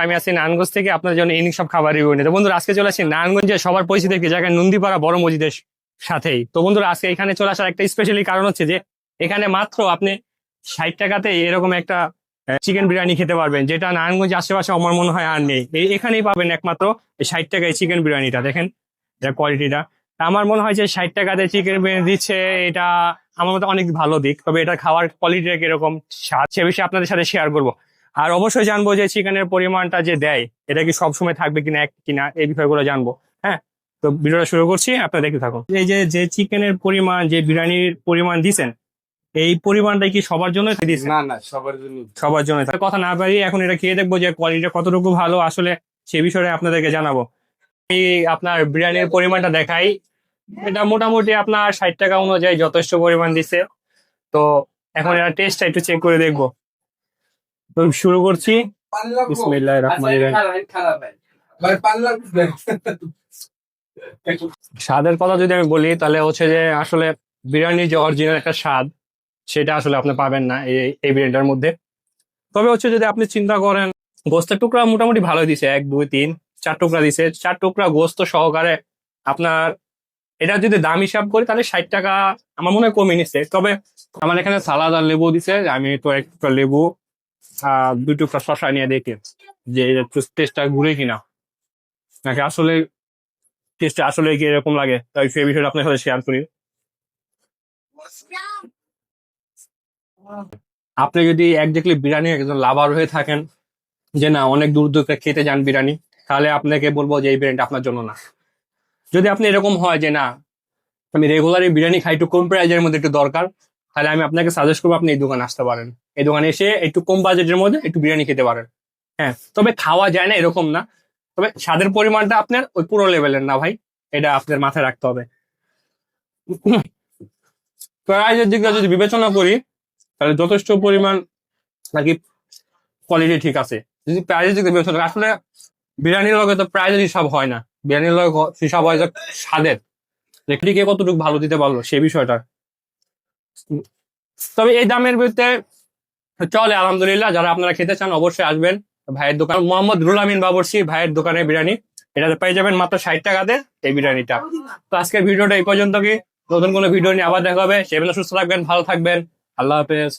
আমি আছি নারায়ণগঞ্জ থেকে আপনার জন্য ইউনিক সব খাবার রিভিউ নিতে। বন্ধুরা আজকে চলে আসছি নারায়ণগঞ্জে সবার পরিচিত একটি জায়গায় নন্দীপাড়া বড় মসজিদের সাথেই। তো বন্ধুরা আজকে এখানে চলে আসার একটা স্পেশালি কারণ হচ্ছে যে এখানে মাত্র আপনি 60 টাকাতে এরকম একটা চিকেন বিরিয়ানি খেতে পারবেন, যেটা নারায়ণগঞ্জ আশেপাশে আমার মনে হয় আর নেই। এখানেই পাবেন একমাত্র 60 টাকায় চিকেন বিরিয়ানিটা। দেখেন এটা কোয়ালিটিটা, আমার মনে হয় যে 60 টাকাতে চিকেন বিরিয়ানি দিচ্ছে, এটা আমার মতে অনেক ভালো দিক। তবে এটা খাওয়ার কোয়ালিটিটা কিরকম স্বাদ সে বিষয়ে আপনাদের সাথে শেয়ার করবো। আর অবশ্যই জানবো যে চিকেনের পরিমাণটা যে দেয় এটা কি সবসময় থাকবে কিনা কিনা এই বিষয়গুলো জানবো। হ্যাঁ, তো ভিডিওটা শুরু করছি, আপনারা দেখতে থাকুন। এই যে যে চিকেনের পরিমাণ, যে বিরিয়ানির পরিমাণ দিছেন, এই পরিমাণটা কি সবার জন্য দিচ্ছেন? না না, সবার জন্য। সবার জন্য। তার কথা না পারি এখন এটা খেয়ে দেখবো যে কোয়ালিটিটা কতটুকু ভালো আসলে, সে বিষয়ে আপনাদেরকে জানাবো। এই আপনার বিরিয়ানির পরিমাণটা দেখাই, এটা মোটামুটি আপনার 60 টাকা অনুযায়ী যথেষ্ট পরিমাণ দিছে। তো এখন এটা টেস্টটা একটু চেক করে দেখবো। তো শুরু করছি, বিসমিল্লাহির রহমানির রহিম। স্বাদের কথা যদি আমি বলি তাহলে হচ্ছে যে আসলে বিরিয়ানির যে অরিজিনাল একটা স্বাদ সেটা আসলে আপনি পাবেন না এই বিরিয়ানিটার মধ্যে। তবে হচ্ছে যদি আপনি চিন্তা করেন, গোস্তের টুকরা মোটামুটি ভালো দিছে, 1 2 3 4 টুকরা দিছে, 4 টুকরা গোস্ত সহকারে আপনার। এটা যদি দাম হিসাব করি তাহলে 60 টাকা আমার মনে হয় কমিয়ে নিচ্ছে। তবে আমার এখানে সালাদ আর লেবু দিছে, আমি তো একটা লেবু 2 টুকরা শসা নিয়ে দেখি যে টেস্টটা ঘুরে কিনা, নাকি আসলে টেস্টটা আসলে কি এরকম লাগে। তাই সেই বিষয়টা আপনার সাথে শেয়ার করি। আপনি যদি একজাক্টলি বিরিয়ানি একজন লাভার হয়ে থাকেন, যে না অনেক দূর দূর থেকে খেতে যান বিরিয়ানি, তাহলে আপনাকে বলবো যে এই বিরিয়ানিটা আপনার জন্য না। যদি আপনি এরকম হয় যে না আমি রেগুলারই বিরিয়ানি খাই, একটু কম প্রাইজের মধ্যে একটু দরকার, তাহলে আমি আপনাকে সাজেস্ট করবো আপনি এই দোকানে আসতে পারেন। এই দোকানে এসে একটু কম বাজেটের মধ্যে একটু বিরিয়ানি খেতে পারেন। হ্যাঁ, তবে খাওয়া যায় না এরকম না, তবে স্বাদের পরিমাণটা আপনার ওই পুরো লেভেলের না ভাই, এটা আপনার মাথায় রাখতে হবে। প্রাইজের দিকটা যদি বিবেচনা করি তাহলে যথেষ্ট পরিমাণ নাকি কোয়ালিটি ঠিক আছে। যদি প্রাইজের দিক দিয়ে বিবেচনা করি, আসলে বিরিয়ানির লগে তো প্রাইজের হিসাব হয় না, বিরিয়ানির লগে হিসাব হয় যে স্বাদের, যে কে কতটুকু ভালো দিতে পারলো সেই বিষয়টা। তবে এই দামের ভিতরে চলে আলহামদুলিল্লাহ। যারা আপনারা খেতে চান অবশ্যই আসবেন ভাইয়ের দোকান, মোহাম্মদ রুল আমিন বাবুর্চি ভাইয়ের দোকানে বিরিয়ানি, এটাতে পেয়ে যাবেন মাত্র 60 টাকাতে এই বিরিয়ানিটা। তো আজকের ভিডিওটা এই পর্যন্ত, কি নতুন কোনো ভিডিও নিয়ে আবার দেখা হবে। সেখানে সুস্থ থাকবেন, ভালো থাকবেন, আল্লাহ হাফেজ।